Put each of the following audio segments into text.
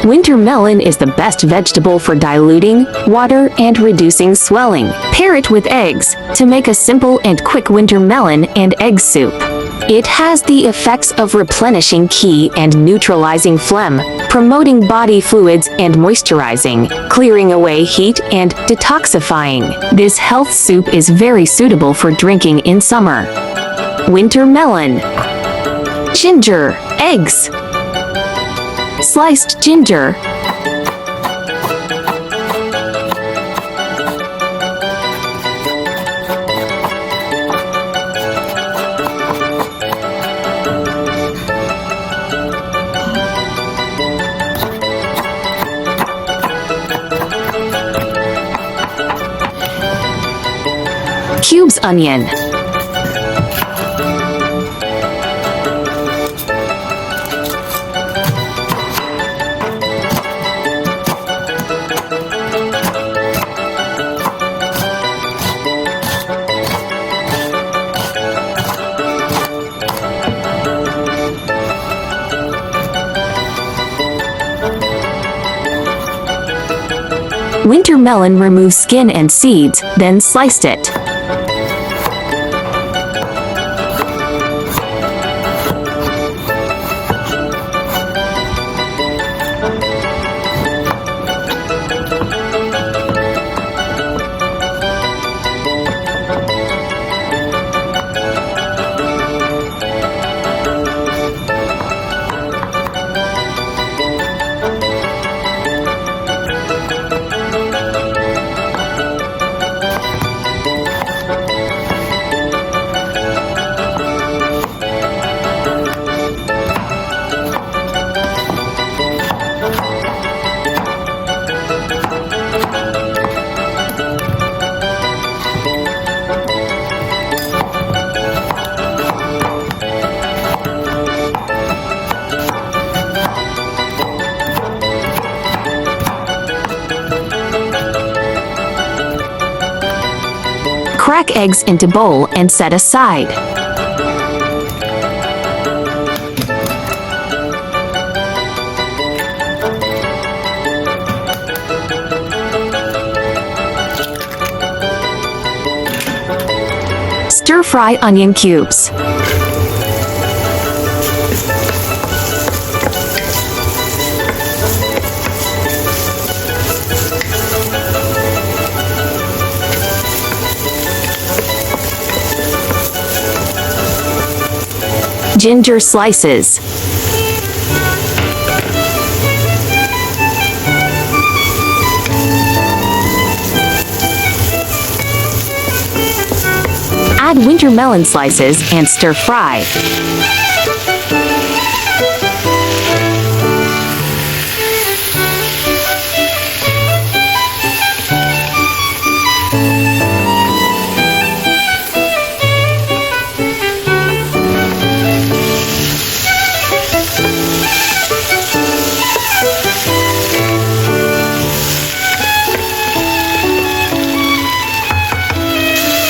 Wintermelon is the best vegetable for diluting water and reducing swelling. Pair it with eggs to make a simple and quick wintermelon and egg soup. It has the effects of replenishing qi and neutralizing phlegm, promoting body fluids and moisturizing, clearing away heat and detoxifying. This health soup is very suitable for drinking in summer. Wintermelon. Ginger, eggs. Sliced ginger. Cubes onion. Wintermelon removes skin and seeds, then sliced it. Crack eggs into bowl and set aside. Stir-fry onion cubes. Ginger slices. Add wintermelon slices and stir fry.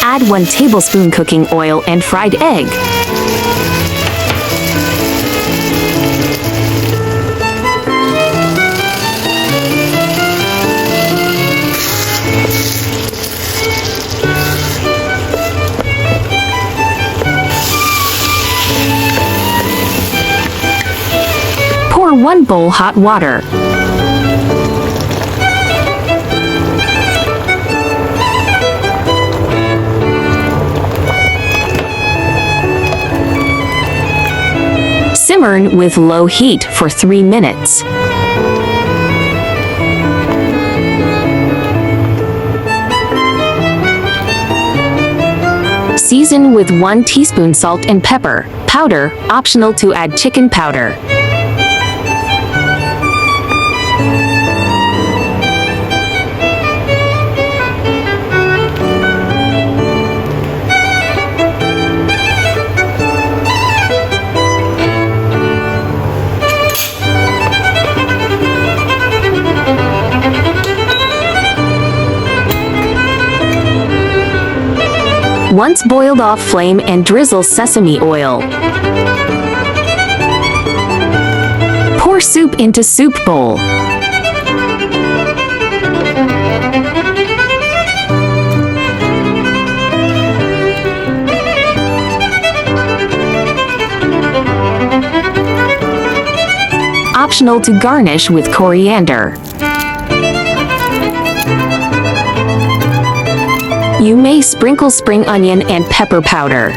Add 1 tablespoon cooking oil and fried egg. Pour 1 bowl hot water. Simmer with low heat for 3 minutes. Season with 1 teaspoon salt and pepper powder, optional to add chicken powder. Once boiled off flame and drizzle sesame oil. Pour soup soup into soup bowl. Optional to garnish with coriander. You may sprinkle spring onion and pepper powder.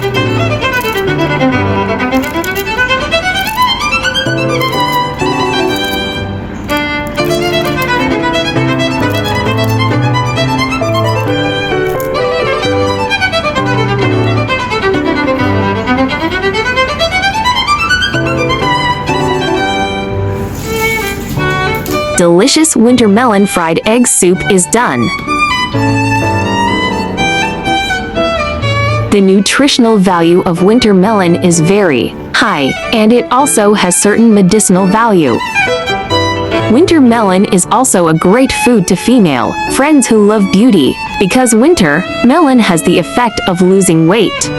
Delicious wintermelon fried egg soup is done. The nutritional value of wintermelon is very high, and it also has certain medicinal value. Wintermelon is also a great food to female friends who love beauty, because wintermelon has the effect of losing weight.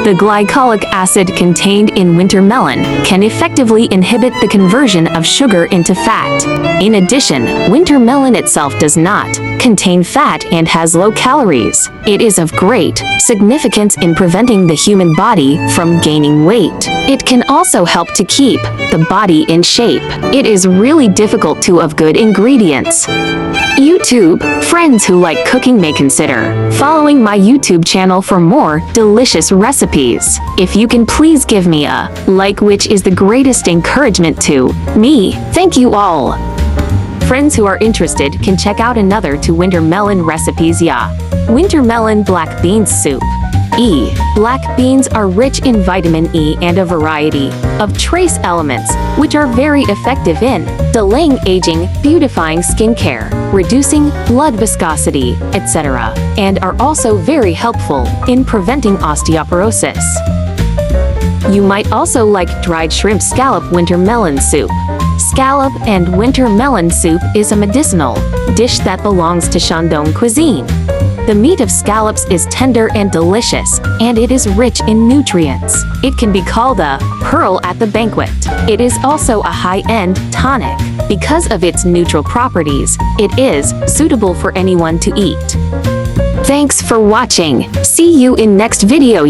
The glycolic acid contained in wintermelon can effectively inhibit the conversion of sugar into fat. In addition, wintermelon itself does not contain fat and has low calories. It is of great significance in preventing the human body from gaining weight. It can also help to keep the body in shape. It is really difficult to have good ingredients. YouTube friends who like cooking may consider following my YouTube channel for more delicious recipes. If you can please give me a like, which is the greatest encouragement to me. Thank you all. Friends who are interested can check out another 2 wintermelon recipes. Wintermelon black beans soup. Black beans are rich in vitamin E and a variety of trace elements, which are very effective in delaying aging, beautifying skincare, reducing blood viscosity, etc., and are also very helpful in preventing osteoporosis. You might also like dried shrimp scallop wintermelon soup. Scallop and wintermelon soup is a medicinal dish that belongs to Shandong cuisine. The meat of scallops is tender and delicious, and it is rich in nutrients. It can be called a pearl at the banquet. It is also a high-end tonic. Because of its neutral properties, it is suitable for anyone to eat. Thanks for watching. See you in next video.